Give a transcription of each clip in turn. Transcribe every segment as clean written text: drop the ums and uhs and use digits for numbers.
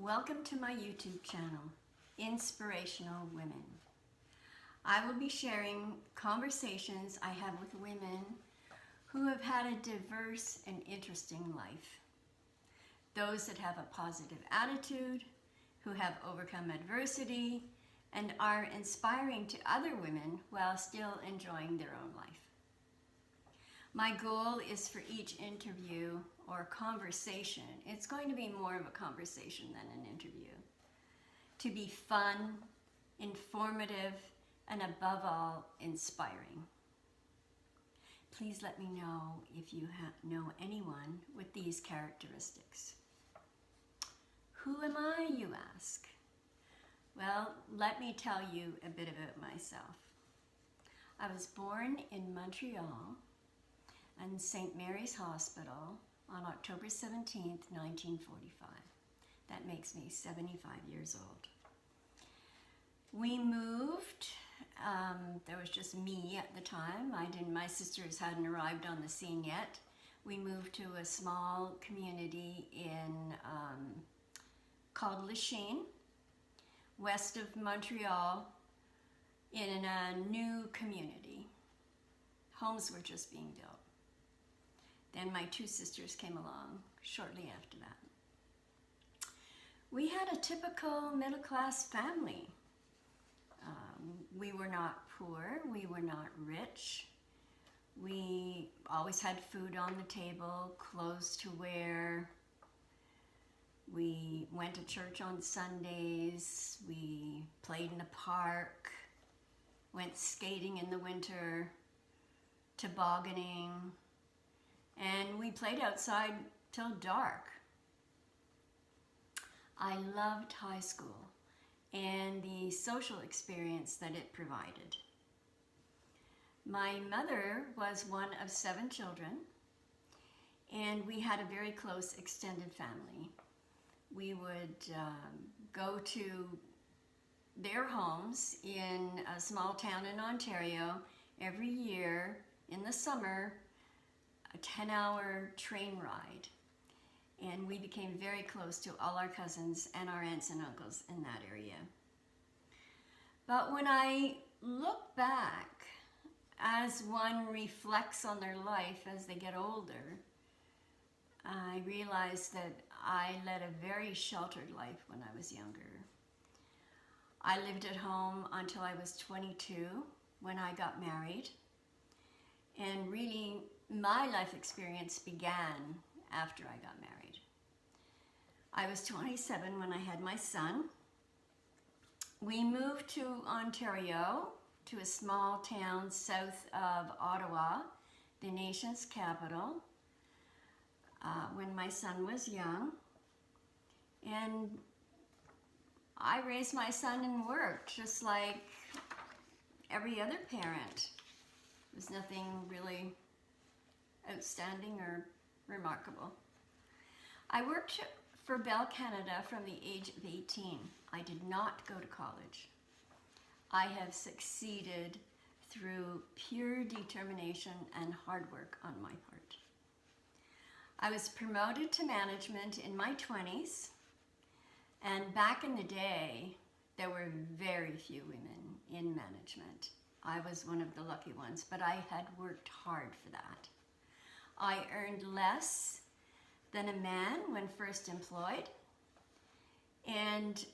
Welcome to my YouTube channel, Inspirational Women. I will be sharing conversations I have with women who have had a diverse and interesting life. Those that have a positive attitude, who have overcome adversity, and are inspiring to other women while still enjoying their own life. My goal is for each interview or conversation, it's going to be more of a conversation than an interview, to be fun, informative, and above all, inspiring. Please let me know if you know anyone with these characteristics. Who am I, you ask? Well, let me tell you a bit about myself. I was born in Montreal and St. Mary's Hospital on October 17th, 1945. That makes me 75 years old. We moved, there was just me at the time. My sisters hadn't arrived on the scene yet. We moved to a small community called Lachine, west of Montreal, in a new community. Homes were just being built. Then my two sisters came along shortly after that. We had a typical middle-class family. We were not poor, we were not rich. We always had food on the table, clothes to wear. We went to church on Sundays. We played in the park, went skating in the winter, tobogganing, and we played outside till dark. I loved high school and the social experience that it provided. My mother was one of 7 children, and we had a very close extended family. We would go to their homes in a small town in Ontario every year in the summer, a 10-hour train ride. And we became very close to all our cousins and our aunts and uncles in that area. But when I look back, as one reflects on their life as they get older, I realized that I led a very sheltered life when I was younger. I lived at home until I was 22 when I got married. And really, my life experience began after I got married. I was 27 when I had my son. We moved to Ontario, to a small town south of Ottawa, the nation's capital, when my son was young. And I raised my son and worked just like every other parent. There's nothing really outstanding or remarkable. I worked for Bell Canada from the age of 18. I did not go to college. I have succeeded through pure determination and hard work on my part. I was promoted to management in my 20s, and back in the day, there were very few women in management. I was one of the lucky ones, but I had worked hard for that. I earned less than a man when first employed, and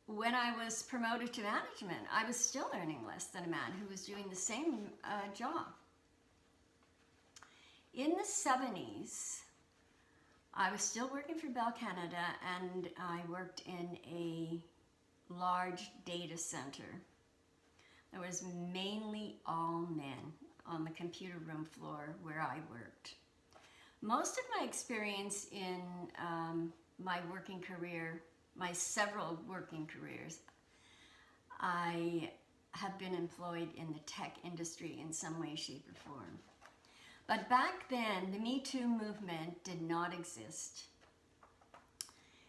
when I was promoted to management, I was still earning less than a man who was doing the same job. In the 70s, I was still working for Bell Canada, and I worked in a large data center. There was mainly all men on the computer room floor where I worked. Most of my experience in my working career, my several working careers, I have been employed in the tech industry in some way, shape, or form. But back then, the Me Too movement did not exist.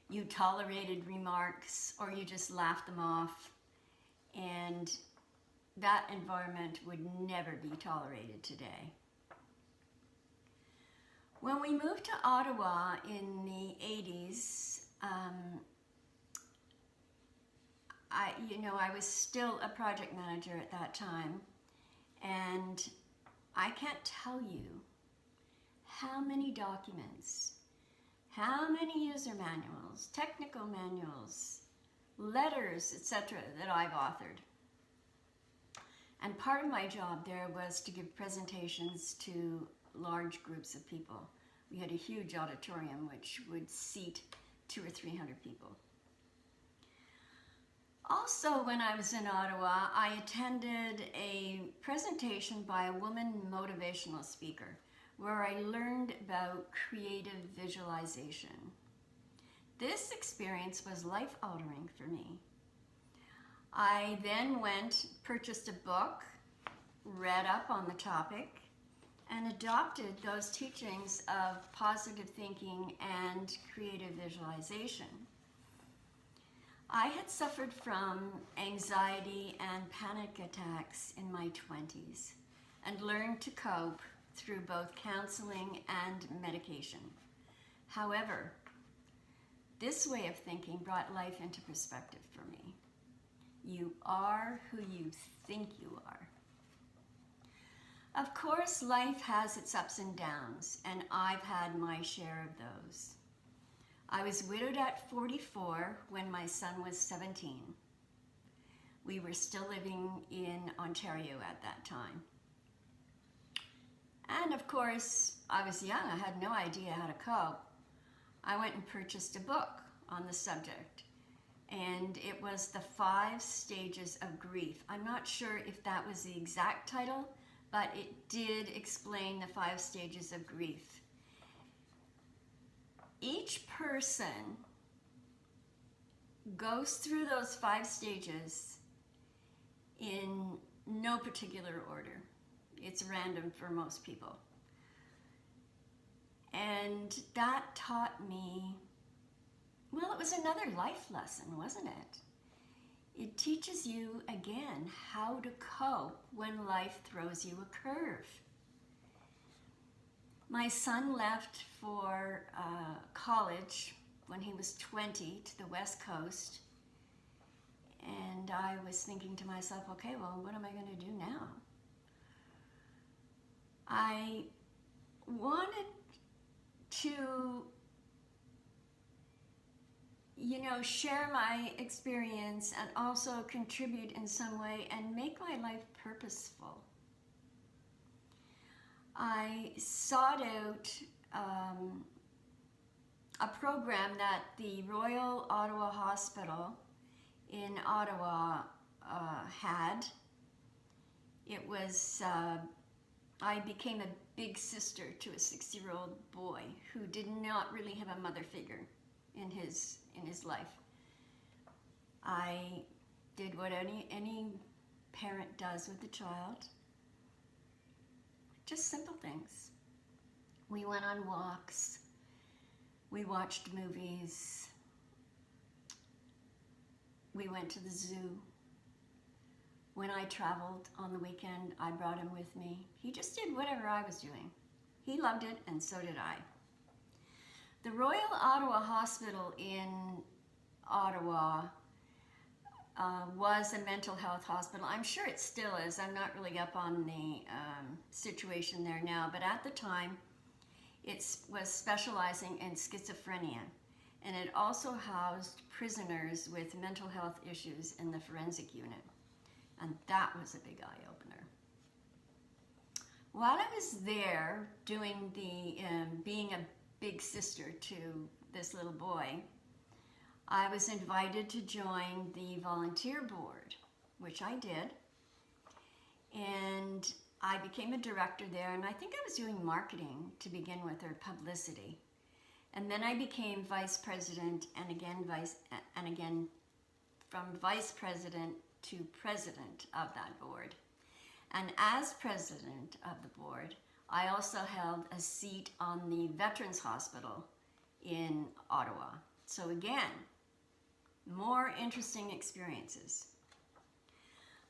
You tolerated remarks or you just laughed them off, and that environment would never be tolerated today. When we moved to Ottawa in the 80s, I was still a project manager at that time, and I can't tell you how many documents, how many user manuals, technical manuals, letters, etc. that I've authored. And part of my job there was to give presentations to large groups of people. We had a huge auditorium which would seat 200 or 300 people. Also, when I was in Ottawa, I attended a presentation by a woman motivational speaker where I learned about creative visualization. This experience was life-altering for me. I then purchased a book, read up on the topic, and adopted those teachings of positive thinking and creative visualization. I had suffered from anxiety and panic attacks in my 20s and learned to cope through both counseling and medication. However, this way of thinking brought life into perspective for me. You are who you think you are. Of course, life has its ups and downs, and I've had my share of those. I was widowed at 44 when my son was 17. We were still living in Ontario at that time. And of course, I was young. I had no idea how to cope. I went and purchased a book on the subject, and it was The 5 Stages of Grief. I'm not sure if that was the exact title, but it did explain the 5 stages of grief. Each person goes through those 5 stages in no particular order. It's random for most people. And that taught me, well, it was another life lesson, wasn't it? It teaches you, again, how to cope when life throws you a curve. My son left for college when he was 20 to the West Coast, and I was thinking to myself, okay, well, what am I going to do now? I wanted to, share my experience and also contribute in some way and make my life purposeful. I sought out a program that the Royal Ottawa Hospital in Ottawa had. It was, I became a big sister to a 6-year-old boy who did not really have a mother figure in his life. I did what any parent does with a child. Just simple things. We went on walks. We watched movies. We went to the zoo. When I traveled on the weekend, I brought him with me. He just did whatever I was doing. He loved it, and so did I. The Royal Ottawa Hospital in Ottawa was a mental health hospital. I'm sure it still is. I'm not really up on the situation there now, but at the time, it was specializing in schizophrenia, and it also housed prisoners with mental health issues in the forensic unit, and that was a big eye-opener. While I was there doing being a big sister to this little boy, I was invited to join the volunteer board, which I did, and I became a director there, and I think I was doing marketing to begin with, or publicity. And then I became vice president, and again from vice president to president of that board. And as president of the board, I also held a seat on the Veterans Hospital in Ottawa. So again, more interesting experiences.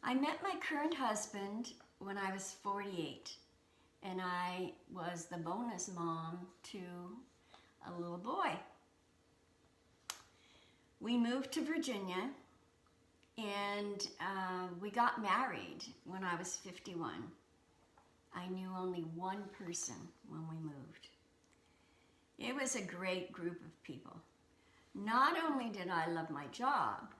I met my current husband when I was 48, and I was the bonus mom to a little boy. We moved to Virginia, And we got married when I was 51. I knew only one person when we moved. It was a great group of people. Not only did I love my job,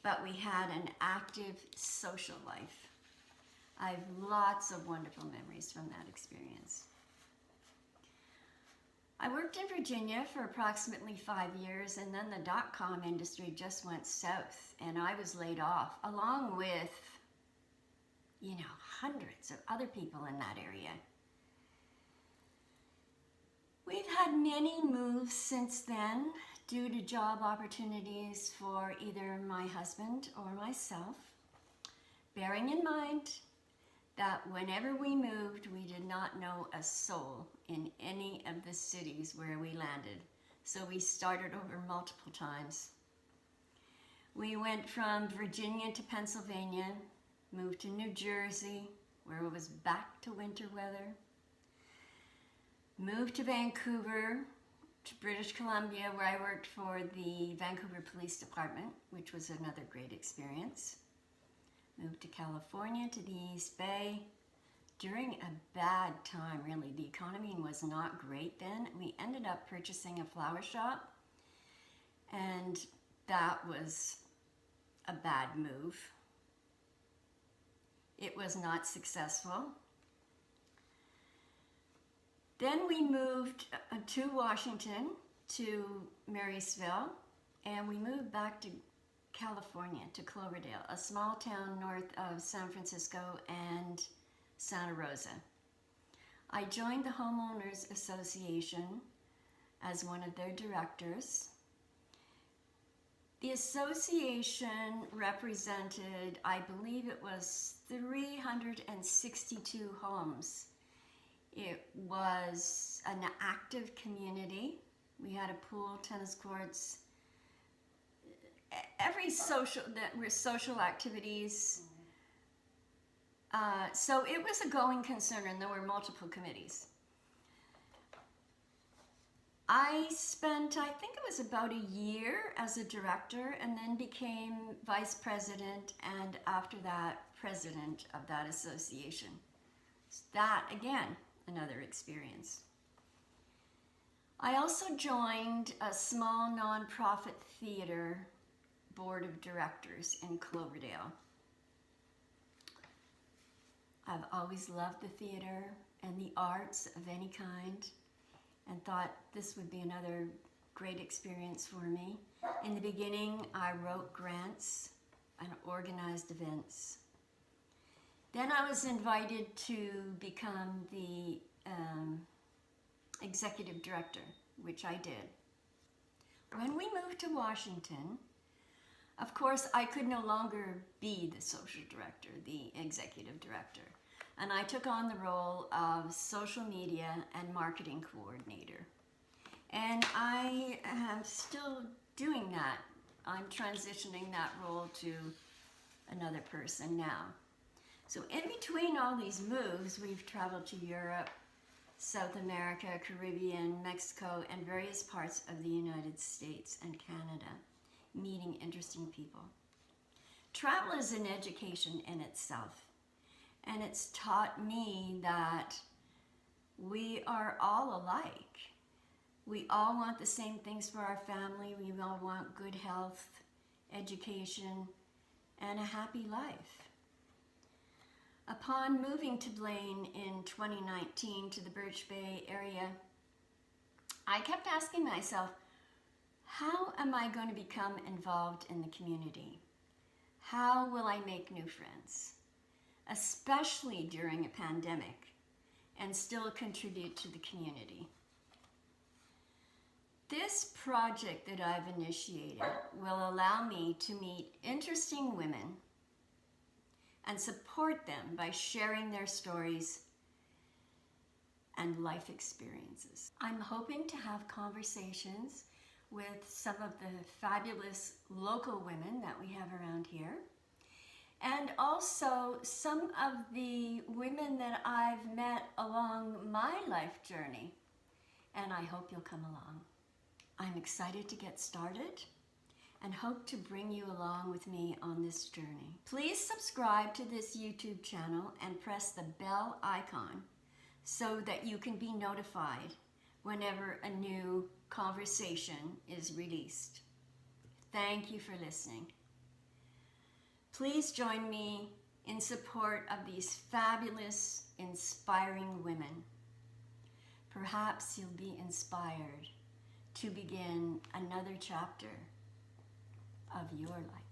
but we had an active social life. I have lots of wonderful memories from that experience. I worked in Virginia for approximately 5 years, and then the dot-com industry just went south, and I was laid off, along with, hundreds of other people in that area. We've had many moves since then due to job opportunities for either my husband or myself, bearing in mind that whenever we moved, we did not know a soul in any of the cities where we landed. So we started over multiple times. We went from Virginia to Pennsylvania, moved to New Jersey, where it was back to winter weather, moved to Vancouver, to British Columbia, where I worked for the Vancouver Police Department, which was another great experience. Moved to California, to the East Bay, during a bad time, really. The economy was not great then. We ended up purchasing a flower shop, and that was a bad move. It was not successful. Then we moved to Washington, to Marysville, and we moved back to California, to Cloverdale, a small town north of San Francisco and Santa Rosa. I joined the Homeowners Association as one of their directors. The association represented, I believe it was 362 homes. It was an active community. We had a pool, tennis courts, every social activities. So it was a going concern, and there were multiple committees. I spent, I think it was about a year as a director, and then became vice president, and after that, president of that association. That, again, another experience. I also joined a small nonprofit theater board of directors in Cloverdale. I've always loved the theater and the arts of any kind, and thought this would be another great experience for me. In the beginning, I wrote grants and organized events. Then I was invited to become the executive director, which I did. When we moved to Washington, of course, I could no longer be the social director, the executive director, and I took on the role of social media and marketing coordinator. And I am still doing that. I'm transitioning that role to another person now. So in between all these moves, we've traveled to Europe, South America, Caribbean, Mexico, and various parts of the United States and Canada, meeting interesting people. Travel is an education in itself, and it's taught me that we are all alike. We all want the same things for our family. We all want good health, education, and a happy life. Upon moving to Blaine in 2019 to the Birch Bay area, I kept asking myself, how am I going to become involved in the community? How will I make new friends, especially during a pandemic, and still contribute to the community? This project that I've initiated will allow me to meet interesting women and support them by sharing their stories and life experiences. I'm hoping to have conversations with some of the fabulous local women that we have around here, and also some of the women that I've met along my life journey, and I hope you'll come along. I'm excited to get started, and hope to bring you along with me on this journey. Please subscribe to this YouTube channel and press the bell icon so that you can be notified whenever a new conversation is released. Thank you for listening. Please join me in support of these fabulous, inspiring women. Perhaps you'll be inspired to begin another chapter of your life.